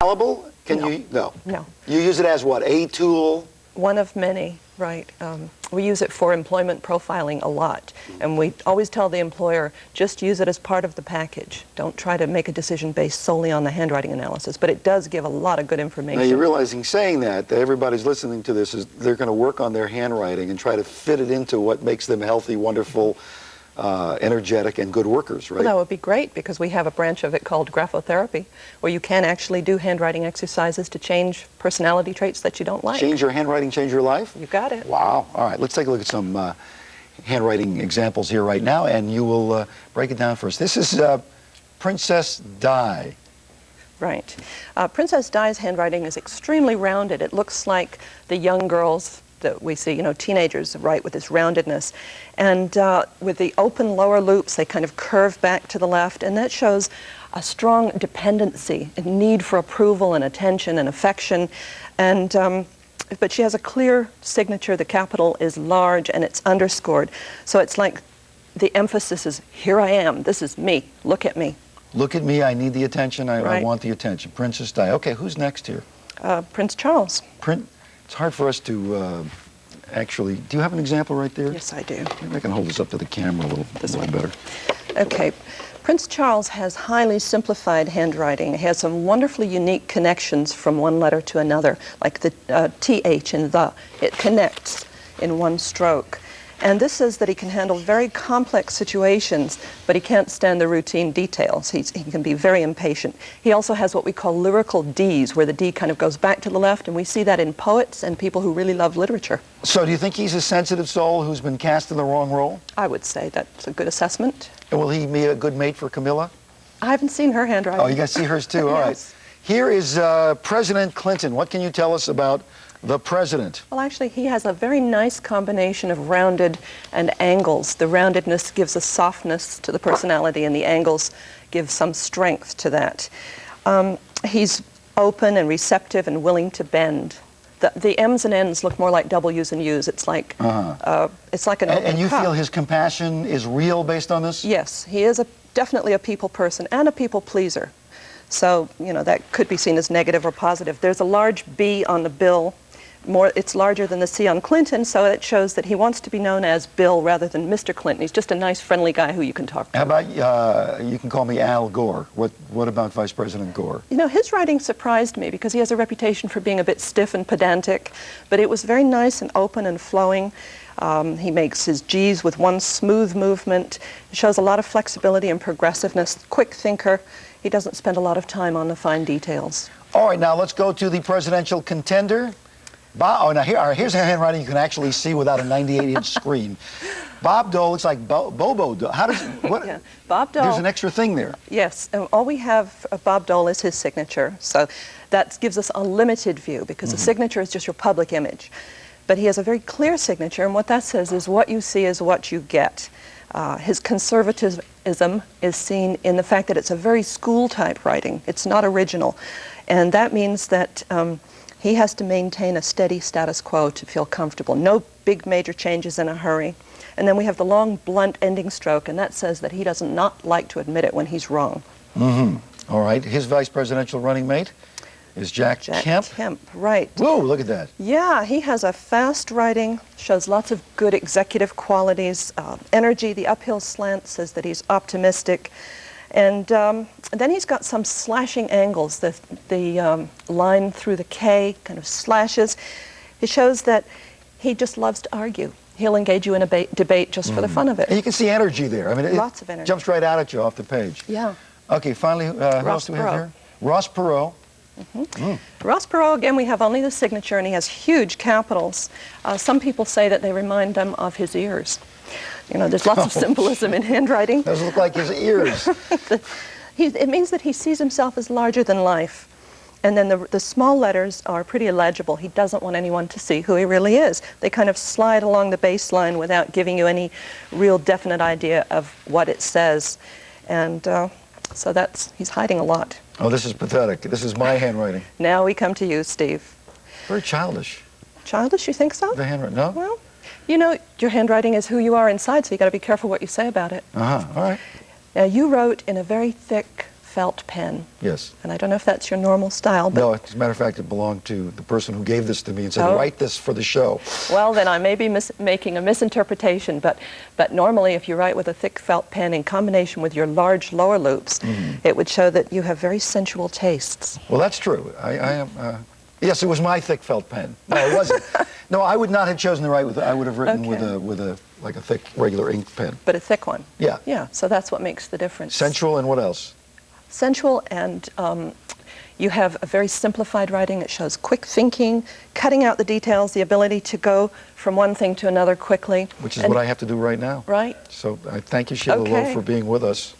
Infallible? Can No. you? No. No. You use it as what? A tool? One of many, right. We use it for employment profiling a lot, and we always tell the employer, just use it as part of the package. Don't try to make a decision based solely on the handwriting analysis, but it does give a lot of good information. Now you're realizing, saying that everybody's listening to this, is they're going to work on their handwriting and try to fit it into what makes them healthy, wonderful, energetic, and good workers, right? Well, that would be great, because we have a branch of it called graphotherapy, where you can actually do handwriting exercises to change personality traits that you don't like. Change your handwriting, change your life? You got it. Wow. All right, let's take a look at some handwriting examples here right now, and you will break it down for us. This is Princess Di. Right. Princess Di's handwriting is extremely rounded. It looks like the young girls that we see, you know, teenagers write with this roundedness. And with the open lower loops, they kind of curve back to the left, and that shows a strong dependency, a need for approval and attention and affection. And but she has a clear signature. The capital is large and it's underscored. So it's like the emphasis is, here I am, this is me, look at me. Look at me, I need the attention, I Right. want the attention. Princess Di. Okay, who's next here? Prince Charles. It's hard for us to actually, do you have an example right there? Yes, I do. Maybe I can hold this up to the camera a little better. Okay. Prince Charles has highly simplified handwriting. He has some wonderfully unique connections from one letter to another, like the TH in the. It connects in one stroke. And this says that he can handle very complex situations, but he can't stand the routine details. He can be very impatient. He also has what we call lyrical Ds, where the D kind of goes back to the left, and we see that in poets and people who really love literature. So do you think he's a sensitive soul who's been cast in the wrong role? I would say that's a good assessment. And will he be a good mate for Camilla? I haven't seen her handwriting. Oh, you guys see hers too? All right. Yes. Here is President Clinton. What can you tell us about the president? Well, actually, he has a very nice combination of rounded and angles. The roundedness gives a softness to the personality, and the angles give some strength to that. He's open and receptive and willing to bend. The M's and N's look more like W's and U's. It's like an open And you cup. feel his compassion is real based on this? Yes, he is definitely a people person and a people pleaser. So, you know, that could be seen as negative or positive. There's a large B on the bill. It's larger than the C on Clinton, so it shows that he wants to be known as Bill rather than Mr. Clinton. He's just a nice, friendly guy who you can talk to. How about, you can call me Al Gore. What about Vice President Gore? You know, his writing surprised me because he has a reputation for being a bit stiff and pedantic, but it was very nice and open and flowing. He makes his G's with one smooth movement. It shows a lot of flexibility and progressiveness, quick thinker. He doesn't spend a lot of time on the fine details. All right, now let's go to the presidential contender. Here's a handwriting you can actually see without a 98-inch screen. Bob Dole looks like Bobo Dole. How does what? Yeah. Bob Dole. There's an extra thing there. Yes, and all we have of Bob Dole is his signature. So that gives us a limited view because the signature is just your public image. But he has a very clear signature, and what that says is what you see is what you get. His conservatism is seen in the fact that it's a very school-type writing. It's not original. And that means that he has to maintain a steady status quo to feel comfortable. No big major changes in a hurry. And then we have the long, blunt ending stroke, and that says that he does not like to admit it when he's wrong. All right. His vice presidential running mate is Jack Kemp. Kemp, right. Whoa, look at that. Yeah, he has a fast writing, shows lots of good executive qualities, energy. The uphill slant says that he's optimistic. And then he's got some slashing angles. The line through the K kind of slashes. It shows that he just loves to argue. He'll engage you in a debate just for the fun of it. And you can see energy there. I mean, Lots of energy. Jumps right out at you off the page. Yeah. Okay, finally, who else do we have here? Ross Perot. Ross Perot, again, we have only the signature, and he has huge capitals. Some people say that they remind them of his ears. You know, there's lots of symbolism in handwriting. Those look like his ears. It means that he sees himself as larger than life. And then the small letters are pretty illegible. He doesn't want anyone to see who he really is. They kind of slide along the baseline without giving you any real definite idea of what it says. And so he's hiding a lot. Oh, this is pathetic. This is my handwriting. Now we come to you, Steve. Very childish. Childish, you think so? The handwriting, no? Well, you know, your handwriting is who you are inside, so you got to be careful what you say about it. All right. Now, you wrote in a very thick, felt pen. Yes. And I don't know if that's your normal style, but No, as a matter of fact, it belonged to the person who gave this to me and said, Oh. write this for the show. well, then I may be making a misinterpretation, but normally if you write with a thick felt pen in combination with your large lower loops, it would show that you have very sensual tastes. Well, that's true. I am, yes, it was my thick felt pen. No, it wasn't. No, I would not have chosen to write with, I would have written with a like a thick, regular ink pen. But a thick one. Yeah. Yeah, so that's what makes the difference. Sensual and what else? Sensual, and you have a very simplified writing. It shows quick thinking, cutting out the details, the ability to go from one thing to another quickly. Which is what I have to do right now. Right. So I thank you, Sheila Lowe, Okay. for being with us.